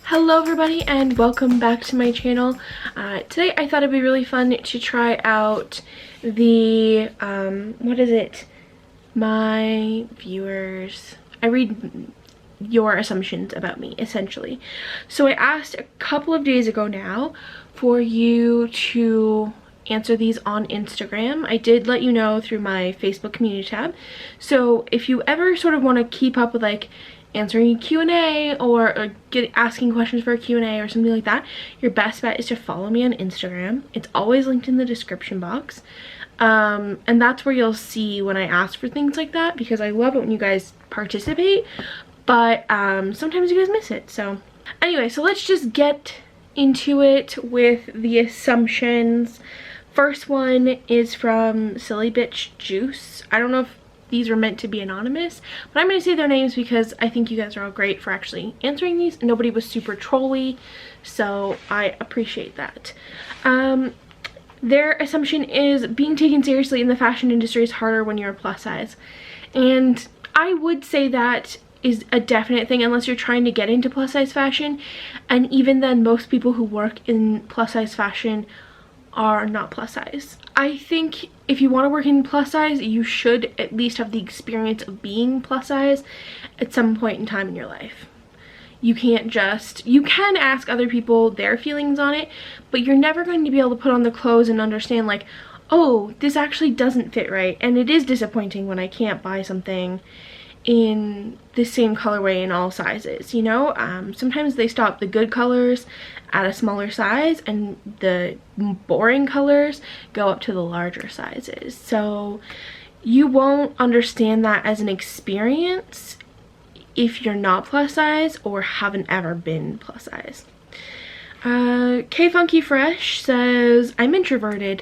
Hello everybody and welcome back to my channel. Today I thought it'd be really fun to try out the, my viewers, I read your assumptions about me essentially. So I asked a couple of days ago now for you to answer these on Instagram. I did let you know through my Facebook community tab. So if you ever sort of want to keep up with like answering Q&A or asking questions for a Q&A or something like that, your best bet is to follow me on Instagram. It's always linked in the description box. And that's where you'll see when I ask for things like that, because I love it when you guys participate, but sometimes you guys miss it. So anyway, so let's just get into it with the assumptions. First one is from Silly Bitch Juice. I don't know if these were meant to be anonymous, but I'm going to say their names because I think you guys are all great for actually answering these. Nobody was super trolly, so I appreciate that. Their assumption is being taken seriously in the fashion industry is harder when you're plus size. And I would say that is a definite thing unless you're trying to get into plus size fashion. And even then, most people who work in plus size fashion are not plus size. I think if you want to work in plus size, you should at least have the experience of being plus size at some point in time in your life. You can't just, you can ask other people their feelings on it, but you're never going to be able to put on the clothes and understand like, oh, this actually doesn't fit right. And it is disappointing when I can't buy something in the same colorway in all sizes, you know. Sometimes they stop the good colors at a smaller size and the boring colors go up to the larger sizes, so you won't understand that as an experience if you're not plus size or haven't ever been plus size. K Funky Fresh says, I'm introverted,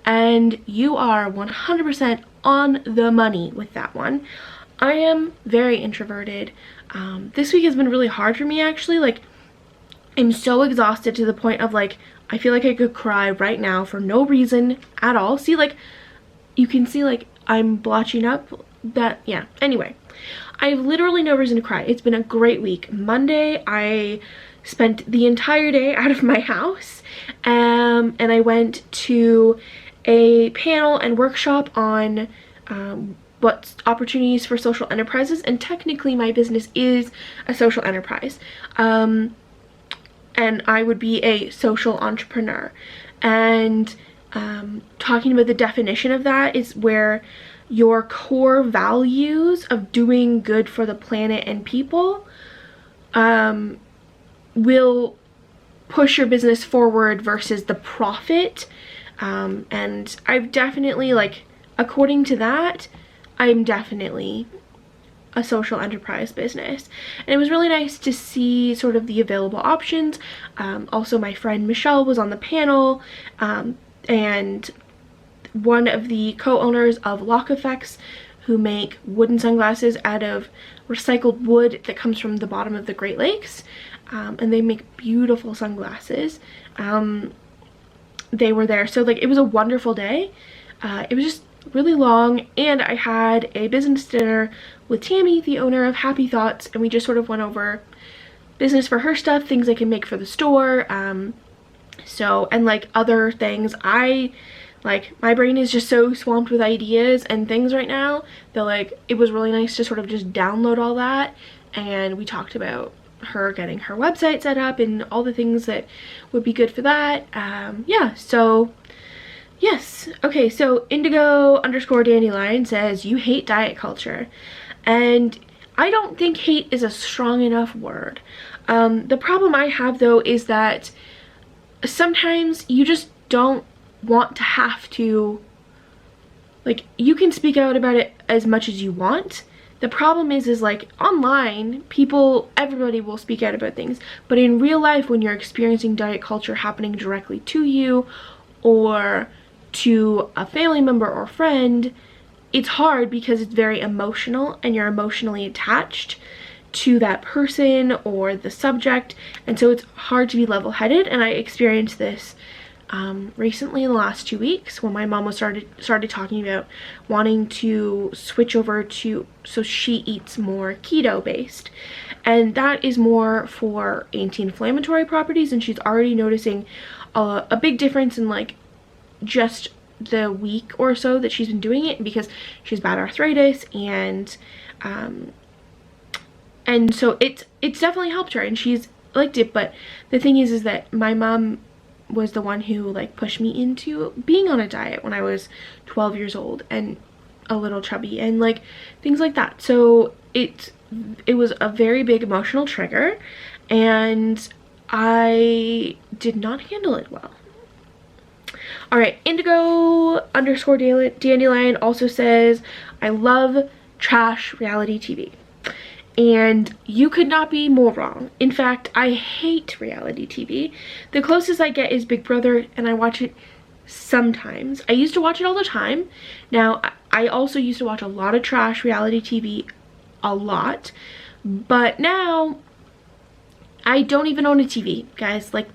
and you are 100% on the money with that one. I am very introverted. This week has been really hard for me actually. Like, I'm so exhausted to the point of like, I feel like I could cry right now for no reason at all. See, like, you can see like I'm blotching up that, yeah. Anyway, I have literally no reason to cry. It's been a great week. Monday, I spent the entire day out of my house, and I went to a panel and workshop on what opportunities for social enterprises, and technically my business is a social enterprise, and I would be a social entrepreneur. And talking about the definition of that is where your core values of doing good for the planet and people will push your business forward versus the profit. And I've definitely, like, according to that, I'm definitely a social enterprise business. And it was really nice to see sort of the available options. Also, my friend Michelle was on the panel, and one of the co-owners of Lock Effects, who make wooden sunglasses out of recycled wood that comes from the bottom of the Great Lakes, and they make beautiful sunglasses. They were there, so like it was a wonderful day. It was just really long, and I had a business dinner with Tammy, the owner of Happy Thoughts, and we just sort of went over business for her stuff, things I can make for the store, so, and like other things. Like, my brain is just so swamped with ideas and things right now that like it was really nice to sort of just download all that, and we talked about her getting her website set up and all the things that would be good for that. Yeah, so yes. Okay, so Indigo_Dandelion says, you hate diet culture. And I don't think hate is a strong enough word. The problem I have though is that sometimes you just don't want to have to, like, you can speak out about it as much as you want. The problem is like online, everybody will speak out about things, but in real life, when you're experiencing diet culture happening directly to you or to a family member or friend, it's hard because it's very emotional and you're emotionally attached to that person or the subject, and so it's hard to be level-headed. And I experienced this recently in the last 2 weeks when my mom was started talking about wanting to switch over to, so she eats more keto based, and that is more for anti-inflammatory properties, and she's already noticing a big difference in like just the week or so that she's been doing it, because she's bad arthritis, and so it's definitely helped her and she's liked it. But the thing is that my mom was the one who like pushed me into being on a diet when I was 12 years old and a little chubby and like things like that. So it was a very big emotional trigger, and I did not handle it well. All right, Indigo underscore Dandelion also says, I love trash reality TV. And you could not be more wrong. In fact, I hate reality TV. The closest I get is Big Brother, and I watch it sometimes. I used to watch it all the time. Now, I also used to watch a lot of trash reality TV, a lot. But now, I don't even own a TV, guys. Like,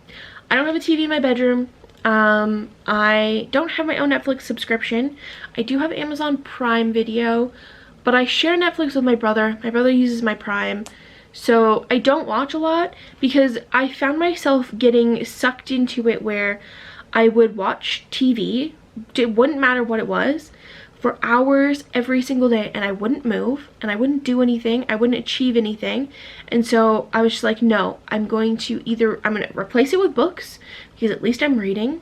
I don't have a TV in my bedroom. I don't have my own Netflix subscription. I do have Amazon Prime Video, but I share Netflix with my brother. My brother uses my Prime, so I don't watch a lot because I found myself getting sucked into it where I would watch TV, it wouldn't matter what it was, for hours every single day, and I wouldn't move and I wouldn't do anything. I wouldn't achieve anything. And so I was just like, no, I'm going to replace it with books because at least I'm reading.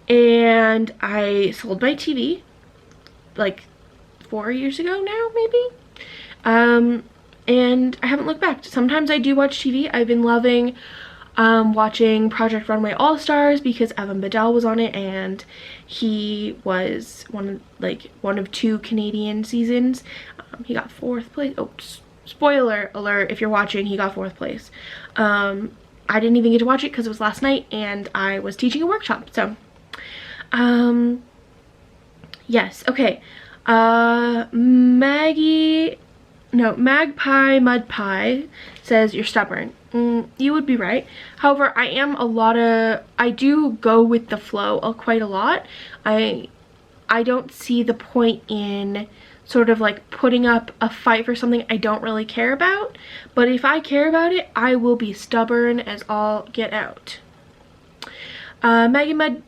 And I sold my TV like 4 years ago now, maybe. And I haven't looked back. Sometimes I do watch TV. I've been loving watching Project Runway All-Stars because Evan Bedell was on it, and he was one of 2 Canadian seasons. He got 4th place. Oh, spoiler alert, if you're watching, he got 4th place. I didn't even get to watch it because it was last night and I was teaching a workshop. So yes, okay. Magpie Mud Pie says, you're stubborn. You would be right. However, I do go with the flow quite a lot. I don't see the point in sort of like putting up a fight for something I don't really care about. But if I care about it, I will be stubborn as all get out. Magpie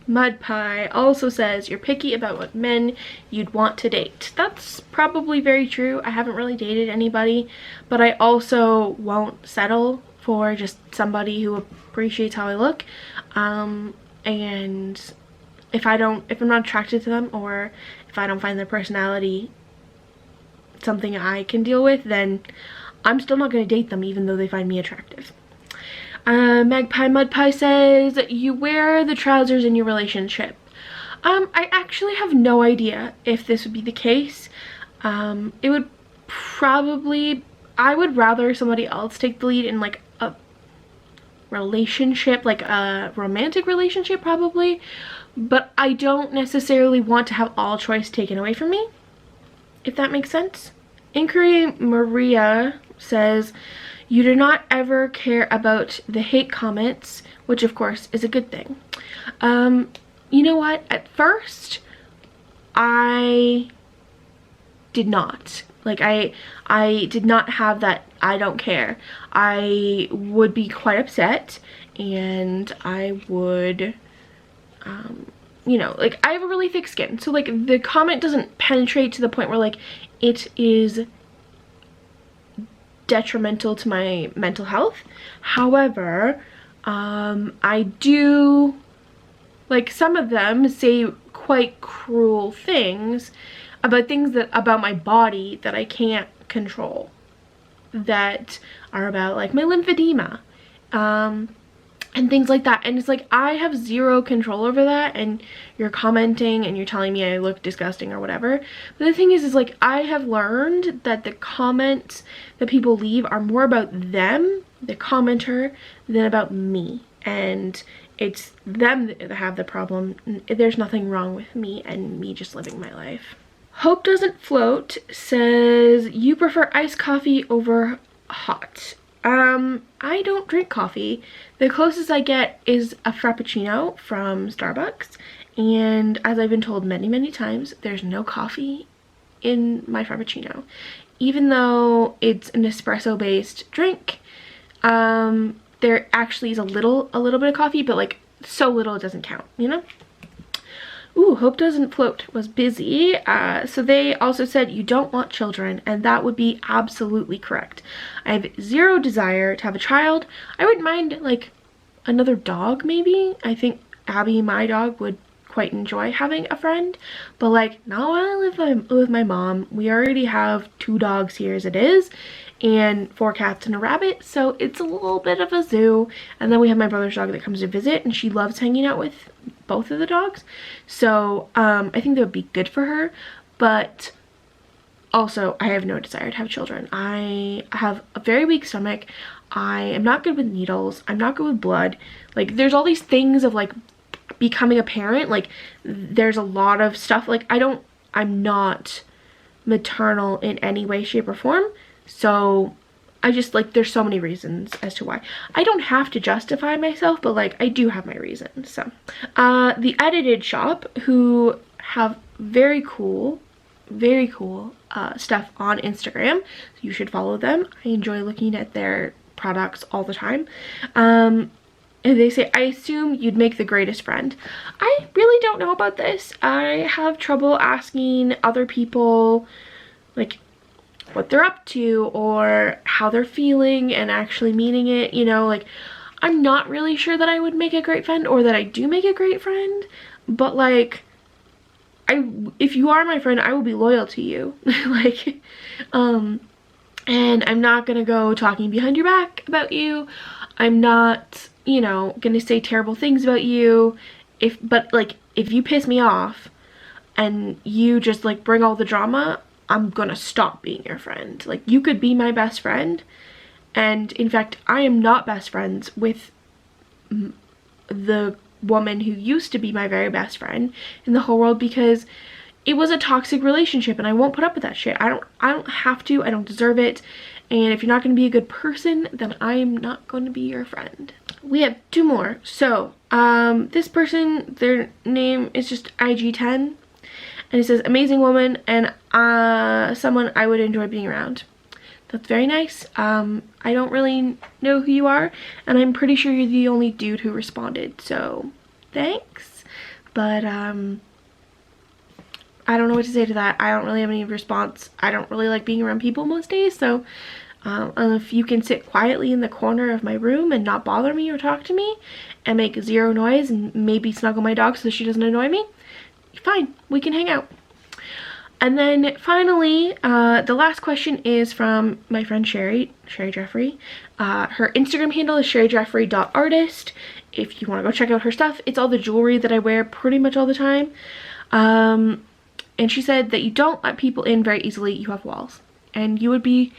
Mud Pie also says, you're picky about what men you'd want to date. That's probably very true. I haven't really dated anybody, but I also won't settle for just somebody who appreciates how I look. And if I'm not attracted to them, or if I don't find their personality something I can deal with, then I'm still not going to date them even though they find me attractive. Magpie Mud Pie says, you wear the trousers in your relationship. I actually have no idea if this would be the case. It would probably, I would rather somebody else take the lead in like a relationship, like a romantic relationship probably, but I don't necessarily want to have all choice taken away from me, if that makes sense. Inquiry Maria says, you do not ever care about the hate comments, which of course is a good thing. You know what? At first, I did not. Like, I did not have that I don't care. I would be quite upset, and I would, you know, like, I have a really thick skin. So, like, the comment doesn't penetrate to the point where, like, it is detrimental to my mental health. However, I do, like, some of them say quite cruel things about my body that I can't control, that are about like my lymphedema, and things like that. And it's like, I have zero control over that, and you're commenting and you're telling me I look disgusting or whatever. But the thing is like, I have learned that the comments that people leave are more about them, the commenter, than about me. And it's them that have the problem. There's nothing wrong with me and me just living my life. Hope Doesn't Float says, you prefer iced coffee over hot. I don't drink coffee. The closest I get is a Frappuccino from Starbucks, and as I've been told many, many times, there's no coffee in my Frappuccino. Even though it's an espresso-based drink, there actually is a little bit of coffee, but like so little it doesn't count, you know? Ooh, Hope Doesn't Float was busy. So they also said you don't want children, and that would be absolutely correct. I have zero desire to have a child. I wouldn't mind like another dog maybe. I think Abby, my dog, would quite enjoy having a friend, but like not while I live with my mom. We already have 2 dogs here as it is, and 4 cats and a rabbit, so it's a little bit of a zoo. And then we have my brother's dog that comes to visit, and she loves hanging out with both of the dogs, so I think that would be good for her. But also I have no desire to have children. I have a very weak stomach. I am not good with needles. I'm not good with blood. Like there's all these things of like becoming a parent, like there's a lot of stuff, like I'm not maternal in any way, shape, or form. So I just like, there's so many reasons as to why. I don't have to justify myself, but like I do have my reasons. So the Edited Shop, who have very cool stuff on Instagram, you should follow them. I enjoy looking at their products all the time. And they say, I assume you'd make the greatest friend. I really don't know about this. I have trouble asking other people like what they're up to or how they're feeling and actually meaning it, you know. Like I'm not really sure that I would make a great friend or that I do make a great friend, but like if you are my friend, I will be loyal to you. Like and I'm not gonna go talking behind your back about you. I'm not, you know, gonna say terrible things about you. But like if you piss me off and you just like bring all the drama, I'm gonna stop being your friend. Like you could be my best friend, and in fact I am not best friends with the woman who used to be my very best friend in the whole world, because it was a toxic relationship and I won't put up with that shit. I don't have to. I don't deserve it. And if you're not going to be a good person, then I'm not going to be your friend. We have 2 more. So this person, their name is just IG10, and it says amazing woman and someone I would enjoy being around. That's very nice. I don't really know who you are, and I'm pretty sure you're the only dude who responded, so thanks. But I don't know what to say to that. I don't really have any response. I don't really like being around people most days, so if you can sit quietly in the corner of my room and not bother me or talk to me and make 0 noise and maybe snuggle my dog so she doesn't annoy me, fine, we can hang out. And then finally, the last question is from my friend Sherry Jeffrey. Her Instagram handle is sherryjeffrey.artist. If you want to go check out her stuff, it's all the jewelry that I wear pretty much all the time. And she said that you don't let people in very easily, you have walls. And you would be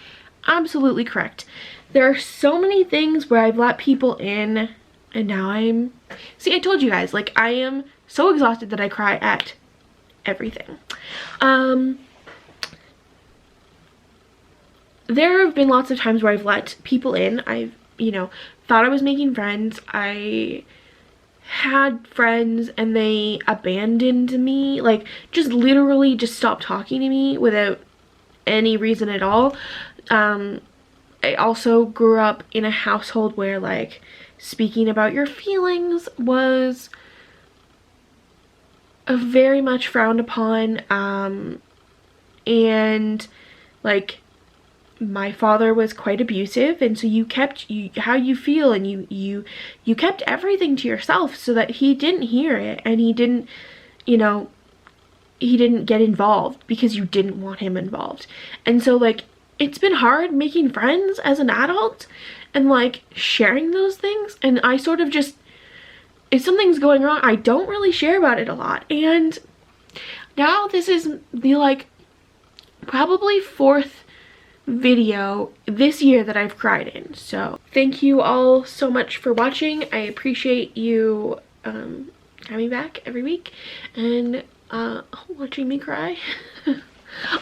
absolutely correct. There are so many things where I've let people in, and now see, I told you guys, like I am so exhausted that I cry at everything. There have been lots of times where I've let people in. I've, you know, thought I was making friends. I had friends and they abandoned me, like just literally just stopped talking to me without any reason at all. I also grew up in a household where like speaking about your feelings was very much frowned upon, and like my father was quite abusive, and so you kept how you feel, and you kept everything to yourself so that he didn't hear it, and he didn't, you know, he didn't get involved because you didn't want him involved. And so like it's been hard making friends as an adult and like sharing those things, and I sort of just, if something's going wrong, I don't really share about it a lot. And now this is the like probably 4th video this year that I've cried in. So thank you all so much for watching. I appreciate you coming back every week and watching me cry.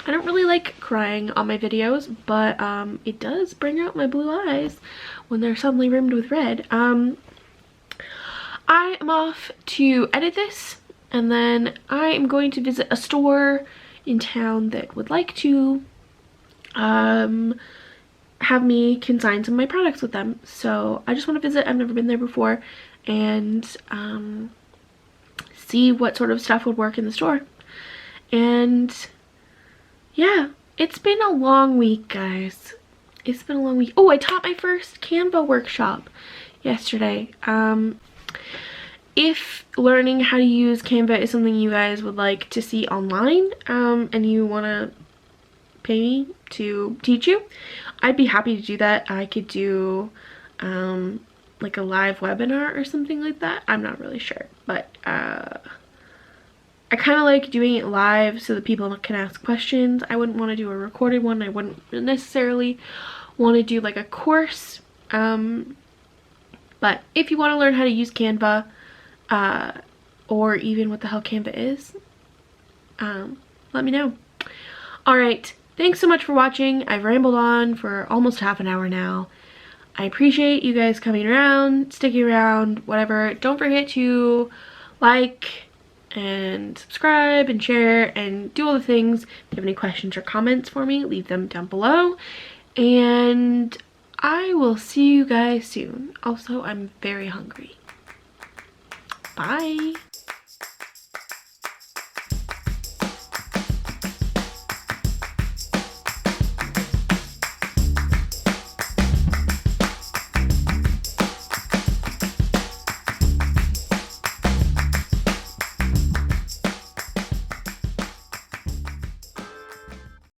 I don't really like crying on my videos, but it does bring out my blue eyes when they're suddenly rimmed with red. I am off to edit this, and then I am going to visit a store in town that would like to have me consign some of my products with them. So I just want to visit. I've never been there before, and see what sort of stuff would work in the store. And yeah, it's been a long week, guys. It's been a long week. Oh, I taught my first Canva workshop yesterday. If learning how to use Canva is something you guys would like to see online, and you want to pay me to teach you, I'd be happy to do that. I could do like a live webinar or something like that. I'm not really sure, but I kind of like doing it live so that people can ask questions. I wouldn't want to do a recorded one. I wouldn't necessarily want to do like a course. But if you want to learn how to use Canva, or even what the hell Canva is, let me know. Alright, thanks so much for watching. I've rambled on for almost half an hour now. I appreciate you guys coming around, sticking around, whatever. Don't forget to like and subscribe and share and do all the things. If you have any questions or comments for me, leave them down below. And I will see you guys soon. Also, I'm very hungry. Bye.